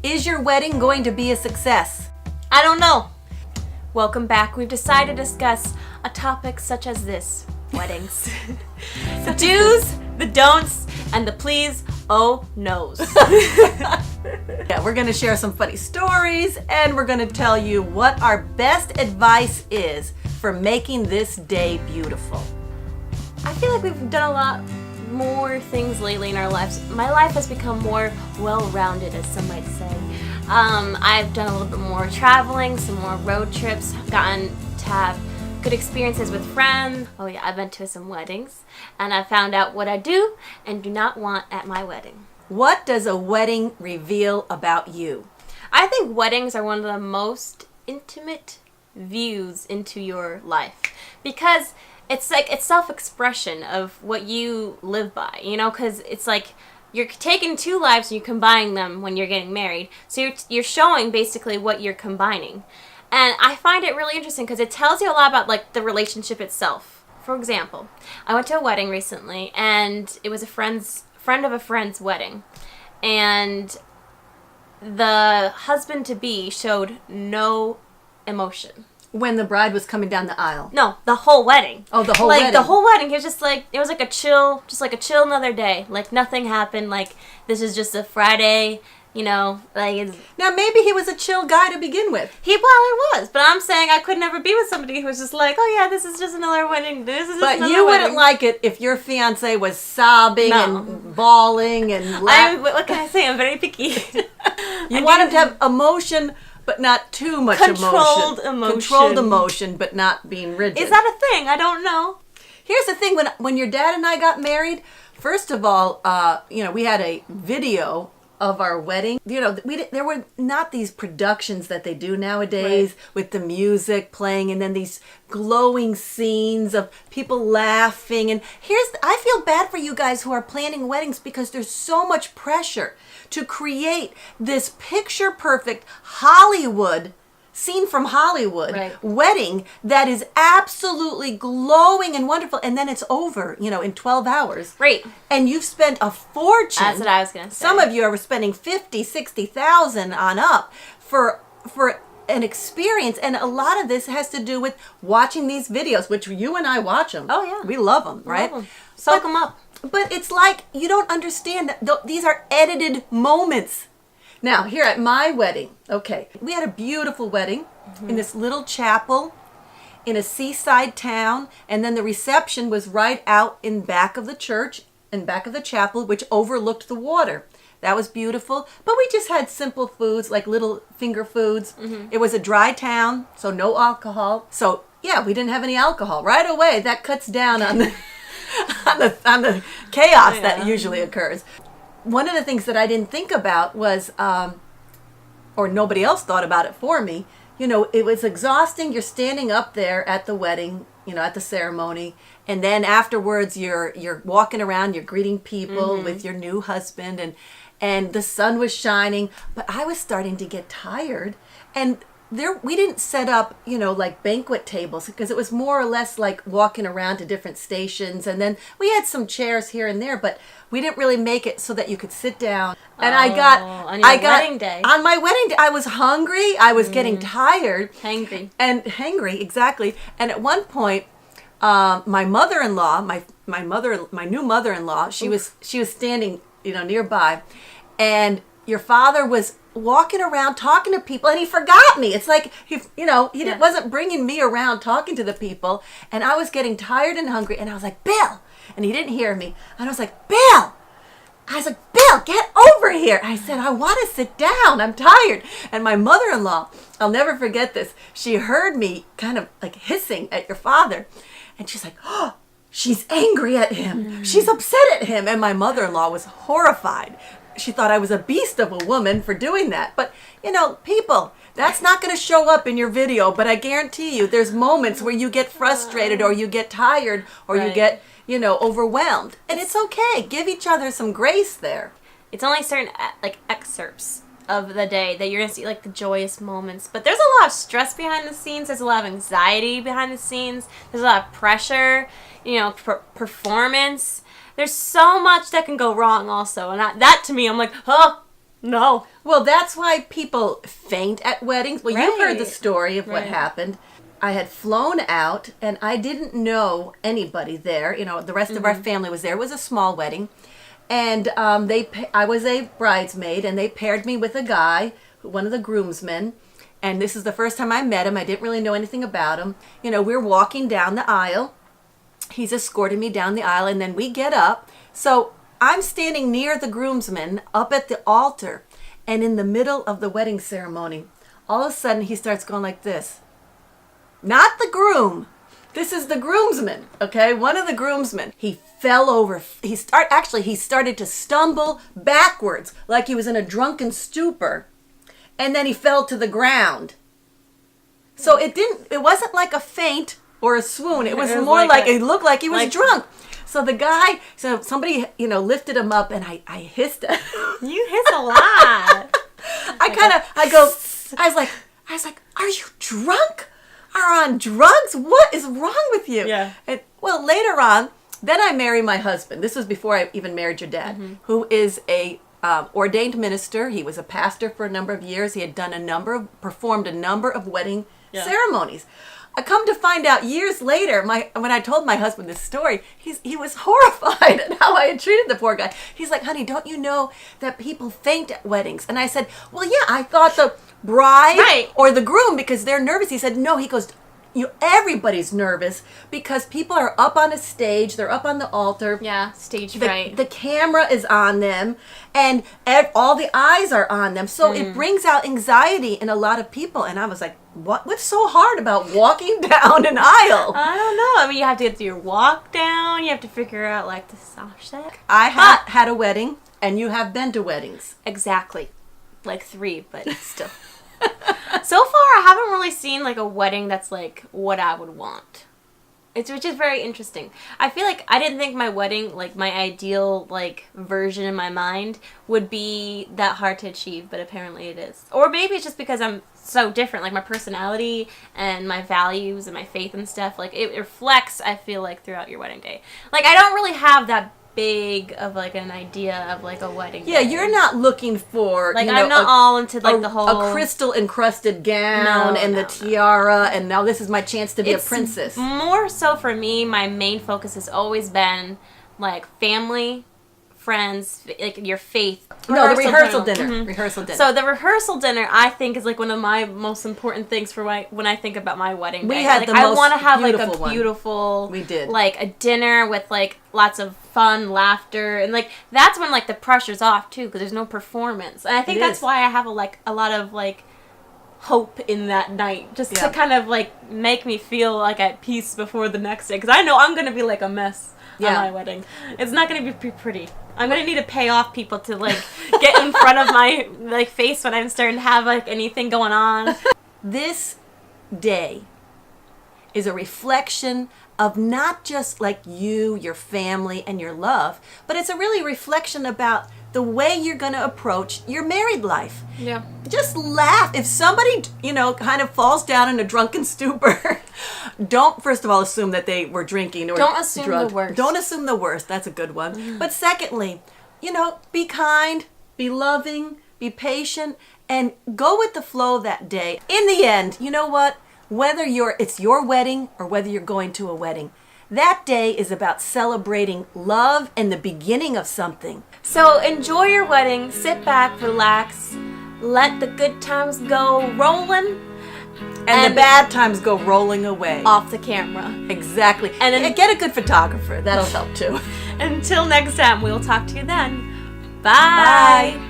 Is your wedding going to be a success? I don't know. Welcome back. We've decided to discuss a topic such as this: weddings. The do's, the don'ts, and the please, oh no's. Yeah, we're going to share some funny stories, and we're going to tell you what our best advice is for making this day beautiful. I feel like we've done a lot more things lately in our lives. My life has become more well-rounded, as some might say. I've done a little bit more traveling, some more road trips, gotten to have good experiences with friends. Oh yeah, I've been to some weddings, and I found out what I do and do not want at my wedding. What does a wedding reveal about you? I think weddings are one of the most intimate views into your life, because it's like it's self-expression of what you live by, you know, because it's like you're taking two lives and you're combining them when you're getting married. So you're showing basically what you're combining. And I find it really interesting because it tells you a lot about like the relationship itself. For example, I went to a wedding recently, and it was a friend of a friend's wedding. And the husband-to-be showed no emotion. When the bride was coming down the aisle. No, the whole wedding. Oh, the whole like, wedding. The whole wedding. He was just like, it was like a chill another day. Like, nothing happened. Like, this is just a Friday, you know, like it's... Now, maybe he was a chill guy to begin with. He probably was, but I'm saying I could never be with somebody who was just like, oh yeah, this is just another wedding. But you wouldn't like it if your fiance was sobbing and bawling and what can I say? I'm very picky. You want him to have emotion, but not too much Controlled emotion. Controlled emotion, but not being rigid. Is that a thing? I don't know. Here's the thing: when your dad and I got married, first of all, we had a video of our wedding. You know, there were not these productions that they do nowadays, right, with the music playing and then these glowing scenes of people laughing. And I feel bad for you guys who are planning weddings, because there's so much pressure to create this picture perfect Hollywood scene from Hollywood, right, wedding that is absolutely glowing and wonderful, and then it's over, in 12 hours. Right. And you've spent a fortune. That's what I was going to say. Some of you are spending $50,000, $60,000 on up for an experience, and a lot of this has to do with watching these videos, which you and I watch them. Oh yeah. We love them, right? Love them. Soak them up. But it's like you don't understand that these are edited moments. Now, here at my wedding, okay, we had a beautiful wedding in this little chapel in a seaside town, and then the reception was right out in back of the church, in back of the chapel, which overlooked the water. That was beautiful, but we just had simple foods, like little finger foods. Mm-hmm. It was a dry town, so no alcohol. So, yeah, we didn't have any alcohol. Right away, that cuts down on the on the chaos that usually occurs. One of the things that I didn't think about was, or nobody else thought about it for me, it was exhausting. You're standing up there at the wedding, at the ceremony, and then afterwards you're walking around, you're greeting people, mm-hmm, with your new husband, and the sun was shining, but I was starting to get tired, and we didn't set up, like banquet tables, because it was more or less like walking around to different stations, and then we had some chairs here and there, but we didn't really make it so that you could sit down. And on your wedding day. On my wedding day, I was hungry. I was getting tired. Hangry, exactly. And at one point, my mother-in-law, my new mother-in-law, she was standing, nearby, and your father was walking around talking to people, and he forgot me. It's like he wasn't bringing me around talking to the people, and I was getting tired and hungry, and I was like, Bill, and he didn't hear me, and I was like, Bill, get over here. I said, I want to sit down, I'm tired. And my mother-in-law, I'll never forget this, she heard me kind of like hissing at your father, and she's like, oh, she's angry at him, she's upset at him. And my mother-in-law was horrified. She thought I was a beast of a woman for doing that. But, people, that's not going to show up in your video. But I guarantee you there's moments where you get frustrated, or you get tired, or you get, overwhelmed. And it's okay. Give each other some grace there. It's only certain, excerpts of the day that you're going to see, the joyous moments. But there's a lot of stress behind the scenes. There's a lot of anxiety behind the scenes. There's a lot of pressure, performance. There's so much that can go wrong also. And that to me, I'm like, oh, no. Well, that's why people faint at weddings. Well, you heard the Right. story of what Right. happened. I had flown out, and I didn't know anybody there. You know, the rest of our family was there. It was a small wedding, and I was a bridesmaid, and they paired me with a guy, one of the groomsmen. And this is the first time I met him. I didn't really know anything about him. You know, we're walking down the aisle. He's escorting me down the aisle, and then we get up. So I'm standing near the groomsmen up at the altar, and in the middle of the wedding ceremony, all of a sudden he starts going like this. Not the groom. This is the groomsman, okay? One of the groomsmen. He fell over. He started to stumble backwards like he was in a drunken stupor. And then he fell to the ground. So it wasn't like a faint or a swoon. It was more like it looked like he was drunk. So somebody, lifted him up, and I hissed at him. You hiss a lot. I was like, are you drunk? Are on drugs? What is wrong with you? Yeah. And, well, later on, then I married my husband. This was before I even married your dad, who is a ordained minister. He was a pastor for a number of years. He had performed a number of wedding ceremonies. I come to find out years later, when I told my husband this story, he was horrified at how I had treated the poor guy. He's like, honey, don't you know that people faint at weddings? And I said, well, yeah, I thought the bride or the groom, because they're nervous. He said, no, he goes, everybody's nervous because people are up on a stage, they're up on the altar. Yeah, stage fright. The camera is on them, and all the eyes are on them. So it brings out anxiety in a lot of people. And I was like, what's so hard about walking down an aisle? I don't know. I mean, you have to get through your walk down. You have to figure out, like, the soft set. I have had a wedding, and you have been to weddings. Exactly. Like 3, but still. So far, I haven't really seen, like, a wedding that's, like, what I would want. Which is very interesting. I feel like I didn't think my wedding, like, my ideal, like, version in my mind would be that hard to achieve, but apparently it is. Or maybe it's just because I'm so different. Like, my personality and my values and my faith and stuff, like, it reflects, I feel like, throughout your wedding day. Like, I don't really have that big of, like, an idea of, like, a wedding Yeah, day. you're not looking for, Like, I'm not all into, like, the whole... a crystal encrusted gown the tiara, and now this is my chance to be a princess. More so for me, my main focus has always been, like, family, friends, like, your faith. No, the rehearsal dinner. Rehearsal dinner. So the rehearsal dinner, I think, is, like, one of my most important things for when I think about my wedding day. We had like, the I most want to have, like, beautiful a one. beautiful... We did. Like, a dinner with, like, lots of fun, laughter, and, like, that's when, like, the pressure's off, too, because there's no performance. And I think that's why I have, a lot of, like, hope in that night, just to kind of, like, make me feel, like, at peace before the next day, because I know I'm going to be, like, a mess on my wedding. It's not going to be pretty. I'm going to need to pay off people to, like, get in front of my, like, face when I'm starting to have, like, anything going on. This day is a reflection of not just, like, you, your family, and your love, but it's a really reflection about the way you're going to approach your married life. Yeah. Just laugh. If somebody, kind of falls down in a drunken stupor, don't, first of all, assume that they were drinking or Don't assume drugged. the worst. Don't assume the worst. That's a good one. But secondly, be kind, be loving, be patient, and go with the flow that day. In the end, you know what? Whether it's your wedding or whether you're going to a wedding, that day is about celebrating love and the beginning of something. So enjoy your wedding, sit back, relax, let the good times go rolling, and the bad times go rolling away. Off the camera. Exactly. And then get a good photographer. That'll help too. Until next time, we'll talk to you then. Bye. Bye.